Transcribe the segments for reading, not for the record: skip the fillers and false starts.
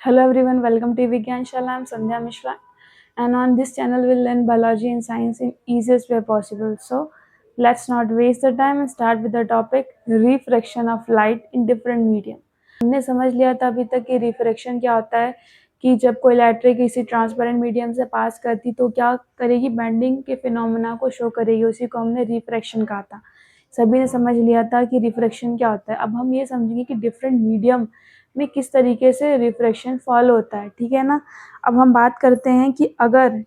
Hello everyone, welcome to Vigyan Shala. I'm Sandhya Mishra, and on this channel we'll learn biology and science in easiest way possible. So let's not waste the time and start with the topic refraction of light in different medium. हमने समझ लिया था अभी तक कि refraction क्या होता है कि जब कोई लाइट रे किसी ट्रांसपेरेंट मीडियम से पास करती तो क्या करेगी, बेंडिंग के फिनोमेना को शो करेगी, उसी को हमने रिफ्रैक्शन कहा था। सभी ने समझ लिया था कि रिफ्रैक्शन क्या होता है। अब हम ये समझेंगे कि डिफरेंट मीडियम में किस तरीके से रिफ्रैक्शन फॉलो होता है, ठीक है ना। अब हम बात करते हैं कि अगर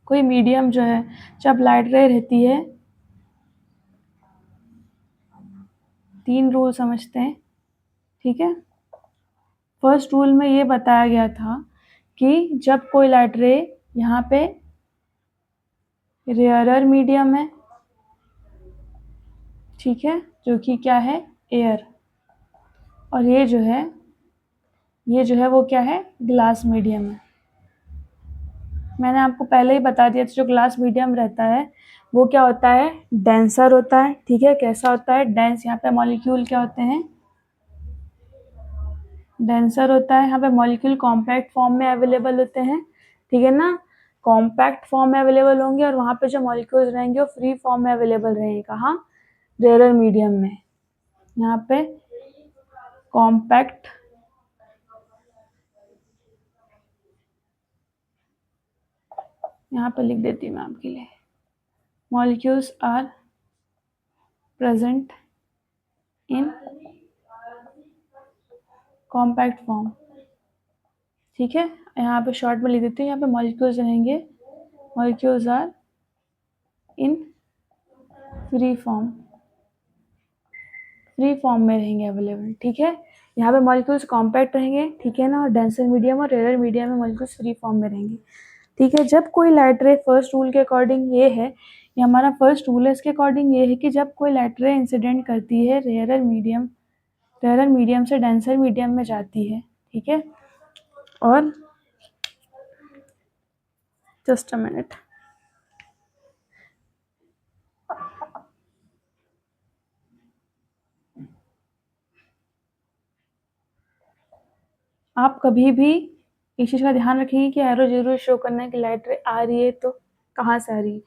कोई मीडियम जो है, जब लाइट रे रहती है, 3 रूल समझते हैं, ठीक है। फर्स्ट रूल में ये बताया गया था कि जब कोई लाइट रे यहाँ पे रेयरर मीडियम है, ठीक है, जो कि क्या है, एयर, और ये जो है वो क्या है, ग्लास मीडियम है। मैंने आपको पहले ही बता दिया था, जो ग्लास मीडियम रहता है वो क्या होता है, डेंसर होता है, ठीक है। कैसा होता है, डेंस। यहाँ पे मॉलिक्यूल क्या होते हैं, डेंसर होता है। यहाँ पे मॉलिक्यूल कॉम्पैक्ट फॉर्म में अवेलेबल होते हैं, ठीक है ना। कॉम्पैक्ट फॉर्म में अवेलेबल होंगे और वहाँ पे जो मॉलिक्यूल्स रहेंगे वो फ्री फॉर्म में अवेलेबल रहेंगे। कहाँ, रेयर मीडियम में। यहाँ पे कॉम्पैक्ट यहाँ पे लिख देती हूँ मैं आपके लिए, molecules are present in compact form, ठीक है। यहाँ पे शॉर्ट में लिख देती हूँ, यहाँ पे मॉलिक्यूल्स रहेंगे, molecules are in free form, free form में रहेंगे अवेलेबल, ठीक है। यहाँ पे मॉलिक्यूल्स कॉम्पैक्ट रहेंगे, ठीक है ना, और डेंसर मीडियम और रेयर मीडियम में मॉलिक्यूल्स फ्री फॉर्म में रहेंगे, ठीक है। जब कोई लाइट रे, फर्स्ट रूल के अकॉर्डिंग ये है, ये हमारा फर्स्ट रूल है, इसके अकॉर्डिंग ये है कि जब कोई लाइट रे इंसिडेंट करती है रेयर मीडियम से डेंसर मीडियम में जाती है, ठीक है। और जस्ट अ मिनट, आप कभी भी इस चीज़ का ध्यान रखेंगे कि एरो जरूर शो करना है कि लाइट रे आ रही है तो कहाँ से आ रही है।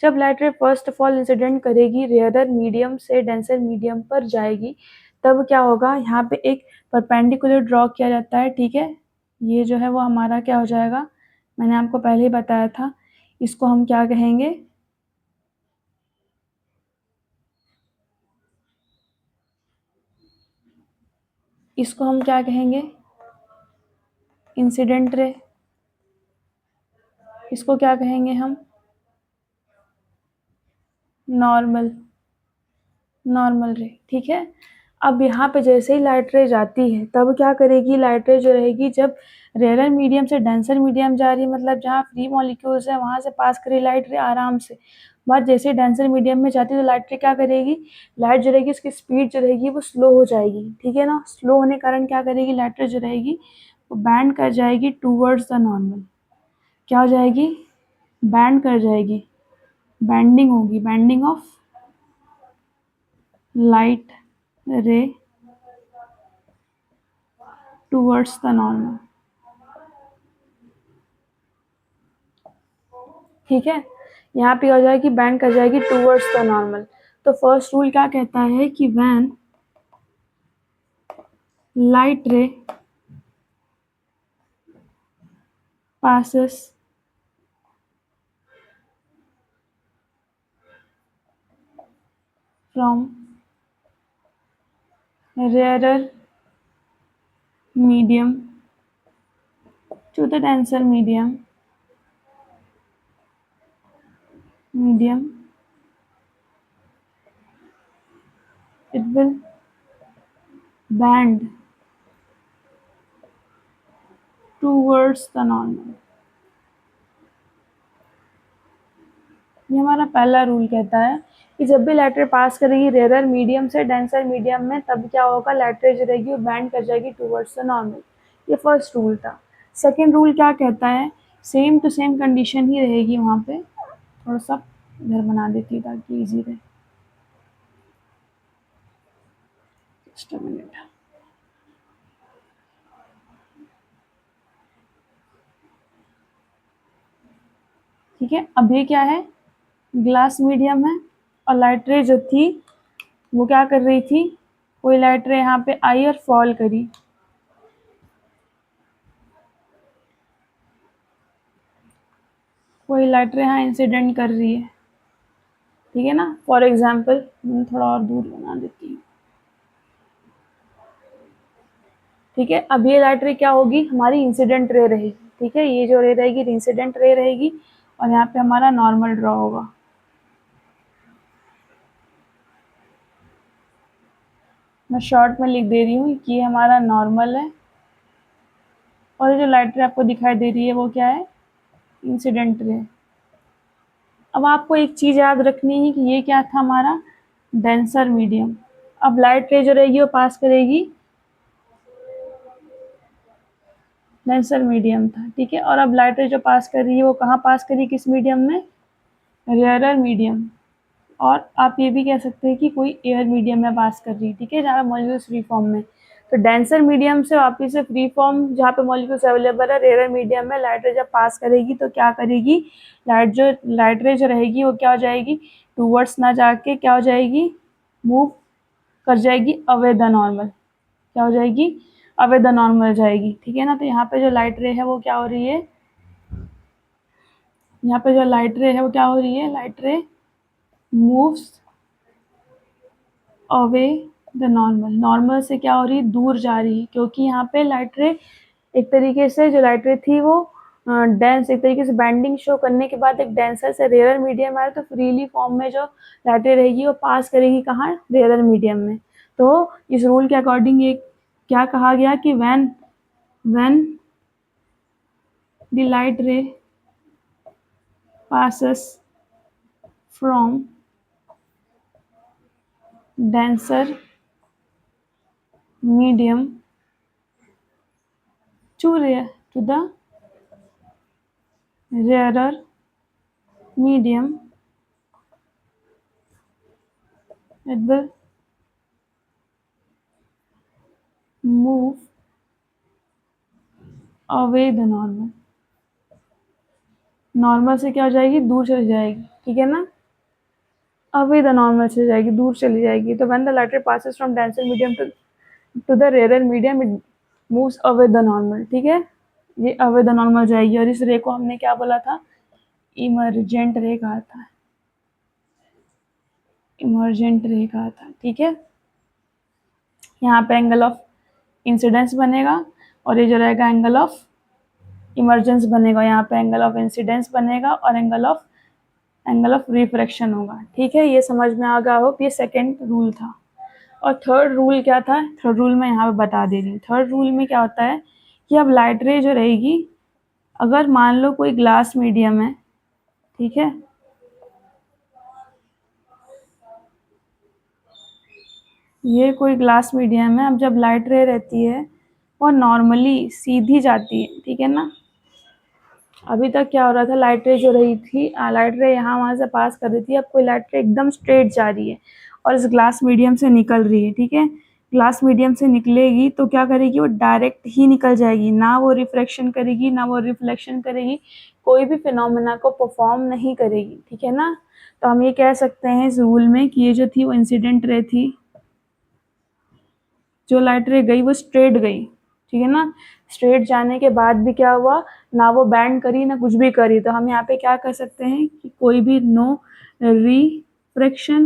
जब लाइट रे फर्स्ट ऑफ ऑल इंसिडेंट करेगी, रेयर मीडियम से डेंसर मीडियम पर जाएगी, तब क्या होगा, यहाँ पे एक परपेंडिकुलर ड्रॉ किया जाता है, ठीक है। ये जो है वो हमारा क्या हो जाएगा, मैंने आपको पहले ही बताया था, इसको हम क्या कहेंगे, इसको हम क्या कहेंगे, इंसिडेंट रे। इसको क्या कहेंगे हम, नॉर्मल रे, ठीक है। अब यहाँ पे जैसे ही लाइट रे जाती है तब क्या करेगी, लाइट रे जो रहेगी, जब रेयर मीडियम से डेंसर मीडियम जा रही है, मतलब जहाँ फ्री मॉलिक्यूल्स है वहाँ से पास करेगी लाइट रे आराम से। बट जैसे डेंसर मीडियम में जाती है तो लाइट रे क्या करेगी, लाइट जो रहेगी उसकी स्पीड जो रहेगी वो स्लो हो जाएगी, ठीक है ना। स्लो होने के कारण क्या करेगी, लाइट रे जो रहेगी वो बैंड कर जाएगी टूवर्ड्स द नॉर्मल। क्या हो जाएगी, बैंड कर जाएगी, बैंडिंग होगी, bending of light ray towards the normal, ठीक है। यहाँ पे हो जाएगी, बैंड कर जाएगी टूवर्ड्स द नॉर्मल। तो फर्स्ट रूल क्या कहता है कि when light ray passes from rarer medium to the denser medium, it will bend towards the normal। ये हमारा पहला रूल कहता है कि जब भी लाइट रे पास करेगी रेयर मीडियम से डेंसर मीडियम में, तब क्या होगा, लाइट रे जो रहेगी वो बैंड कर जाएगी टूवर्ड्स द नॉर्मल। ये फर्स्ट रूल था। सेकेंड रूल क्या कहता है, सेम टू सेम कंडीशन ही रहेगी वहाँ पे। थोड़ा सा इधर बना देती है ताकि ईजी रहे, जस्ट अ मिनट। ठीक है। अब ये क्या है, ग्लास मीडियम है, और लाइट रे जो थी वो क्या कर रही थी, कोई लाइट रे यहाँ पे आई और फॉल करी, कोई लाइट रे यहाँ इंसिडेंट कर रही है, ठीक है ना। फॉर एग्जाम्पल मैं थोड़ा और दूर बना देती हूँ, ठीक है। अब ये लाइट रे क्या होगी, हमारी इंसिडेंट रे रहेगी, ठीक है। ये जो रे रहेगी इंसिडेंट रे रहेगी, और यहाँ पे हमारा नॉर्मल ड्रॉ होगा। मैं शॉर्ट में लिख दे रही हूँ कि ये हमारा नॉर्मल है, और ये जो लाइट रे आपको दिखाई दे रही है वो क्या है, इंसिडेंट रे। अब आपको एक चीज़ याद रखनी है कि ये क्या था हमारा, डेंसर मीडियम। अब लाइट रे जो रहेगी वो पास करेगी, डेंसर मीडियम था, ठीक है। और अब लाइट रे जो पास कर रही है वो कहाँ पास करी, किस मीडियम में, रेयरर मीडियम। और आप ये भी कह सकते हैं कि कोई एयर मीडियम में पास कर रही है, ठीक है, जहाँ पे मॉलिक्यूल्स फ्री फॉर्म में। तो डेंसर मीडियम से वापिस से फ्री फॉर्म जहाँ पे मॉलिक्यूल्स अवेलेबल है, रेयर मीडियम में लाइट रे जब पास करेगी तो क्या करेगी, लाइट रे जो रहेगी वो क्या हो जाएगी, टूवर्ड्स ना जाके क्या हो जाएगी, मूव कर जाएगी अवे द नॉर्मल, क्या हो जाएगी, अवे द नॉर्मल जाएगी, ठीक है ना। तो यहाँ पे जो लाइट रे है वो क्या हो रही है, यहाँ पे जो लाइट रे है वो क्या हो रही है, लाइट रे moves away the normal, normal से क्या हो रही है, दूर जा रही है, क्योंकि यहाँ पे लाइट रे एक तरीके से जो लाइट रे थी वो डेंस, एक तरीके से बैंडिंग शो करने के बाद एक डेंसर से रेयर मीडियम आया, तो फ्रीली फॉर्म में जो लाइट रे रहेगी वो पास करेगी कहाँ, रेयर मीडियम में। तो इस रूल के अकॉर्डिंग ये क्या कहा गया कि when the light ray passes from denser medium to the rarer medium, it will move away the normal, normal से क्या हो जाएगी, दूर चली जाएगी, ठीक है ना, अवे द नॉर्मल से जाएगी, दूर चली जाएगी। तो when the light ray passes from denser medium to the rarer medium, it moves away the normal, ठीक है, ये अवे द नॉर्मल जाएगी। और इस रे को हमने क्या बोला था, इमरजेंट रे कहा था, इमरजेंट रे कहा था, ठीक है। यहाँ पे एंगल ऑफ इंसिडेंस बनेगा, और ये जो रहेगा एंगल ऑफ इमरजेंस बनेगा, यहाँ पे एंगल ऑफ इंसिडेंस बनेगा और एंगल ऑफ रिफ्रैक्शन होगा, ठीक है। ये समझ में आ गया हो, ये सेकेंड रूल था। और थर्ड रूल क्या था, थर्ड रूल मैं यहाँ पे बता दे रही हूँ। थर्ड रूल में क्या होता है कि अब लाइट रे जो रहेगी, अगर मान लो कोई ग्लास मीडियम है, ठीक है, ये कोई ग्लास मीडियम है, अब जब लाइट रे रहती है वो नॉर्मली सीधी जाती है, ठीक है ना। अभी तक क्या हो रहा था, लाइट रे जो रही थी, लाइट रे यहाँ वहाँ से पास कर रही थी, अब कोई लाइट रे एकदम स्ट्रेट जा रही है और इस ग्लास मीडियम से निकल रही है, ठीक है। ग्लास मीडियम से निकलेगी तो क्या करेगी, वो डायरेक्ट ही निकल जाएगी, ना वो रिफ्रैक्शन करेगी ना वो रिफ्लेक्शन करेगी, कोई भी फिनोमेना को परफॉर्म नहीं करेगी, ठीक है ना। तो हम ये कह सकते हैं इस रूल में कि ये जो थी वो इंसिडेंट रे थी, जो लाइट रे गई वो स्ट्रेट गई, ठीक है ना। स्ट्रेट जाने के बाद भी क्या हुआ, ना वो बैंड करी ना कुछ भी करी, तो हम यहाँ पे क्या कर सकते हैं कि कोई भी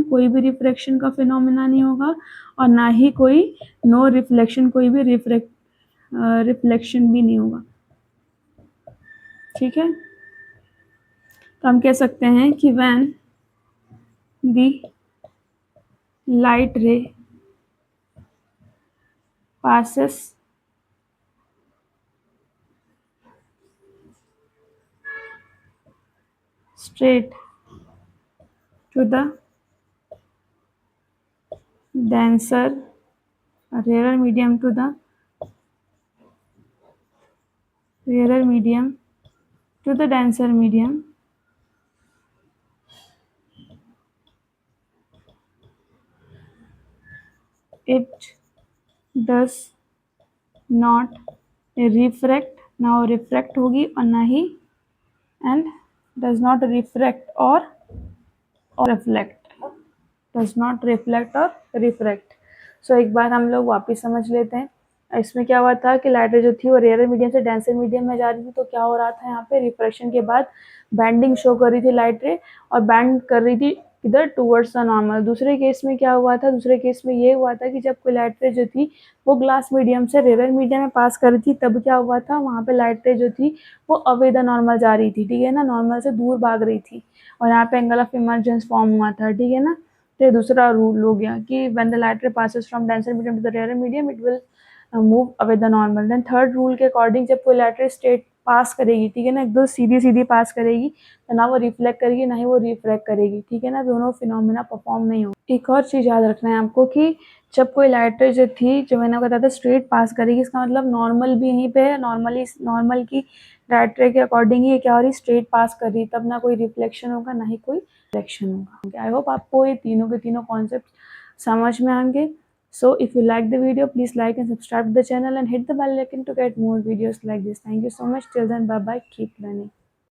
कोई भी रिफ्रैक्शन का फिनोमेना नहीं होगा, और ना ही कोई नो रिफ्लेक्शन, कोई भी रिफ्लेक्शन भी नहीं होगा, ठीक है। तो हम कह सकते हैं कि when the light ray passes straight to the denser rarer medium to the denser medium, it does not refract, ना वो रिफ्रैक्ट होगी और ना ही एंड डज नॉट रिफ्रैक्ट और रिफ्लेक्ट, डज नॉट रिफ्लेक्ट और रिफ्रैक्ट। सो एक बार हम लोग वापस समझ लेते हैं। इसमें क्या हुआ था कि लाइट रे जो थी वो रेयर मीडियम से डेंसर मीडियम में जा रही थी, तो क्या हो रहा था यहाँ पे रिफ्रैक्शन के बाद बैंडिंग शो कर रही थी लाइट रे, और बैंड कर रही थी इधर टूवर्ड्स द नॉर्मल। दूसरे केस में क्या हुआ था, दूसरे केस में ये हुआ था कि जब कोई लाइट रे जो थी वो ग्लास मीडियम से रेयर मीडियम में पास कर रही थी, तब क्या हुआ था वहाँ पे लाइट रे जो थी वो अवे द नॉर्मल जा रही थी, ठीक है ना, नॉर्मल से दूर भाग रही थी, और यहाँ पे एंगल ऑफ इमर्जेंस फॉर्म हुआ था, ठीक है ना। तो ये दूसरा रूल हो गया कि when the light ray passes from denser medium to the rarer medium it will move away the normal। Then third rule के अकॉर्डिंग जब कोई लाइट रे स्टेट पास करेगी, ठीक है ना, एकदम सीधी सीधी पास करेगी, तो ना वो रिफ्लेक्ट करेगी ना ही वो रिफ्रैक्ट करेगी, ठीक है ना, दोनों फिनोमेना परफॉर्म नहीं हो। एक और चीज याद रखना है आपको कि जब कोई लाइट रे जो थी, जो मैंने बताया था स्ट्रेट पास करेगी, इसका मतलब नॉर्मल भी यहीं पे है, नॉर्मली नॉर्मल की लाइट रे के अकॉर्डिंग ही क्या हो रही, स्ट्रेट पास कर रही, तब ना कोई रिफ्लेक्शन होगा ना ही कोई रिफ्लेक्शन होगा। आई होप आपको ये तीनों के तीनों कॉन्सेप्ट समझ में आएंगे। So if you like the video, please like and subscribe to the channel and hit the bell icon to get more videos like this. Thank you so much. Till then, bye bye. Keep learning.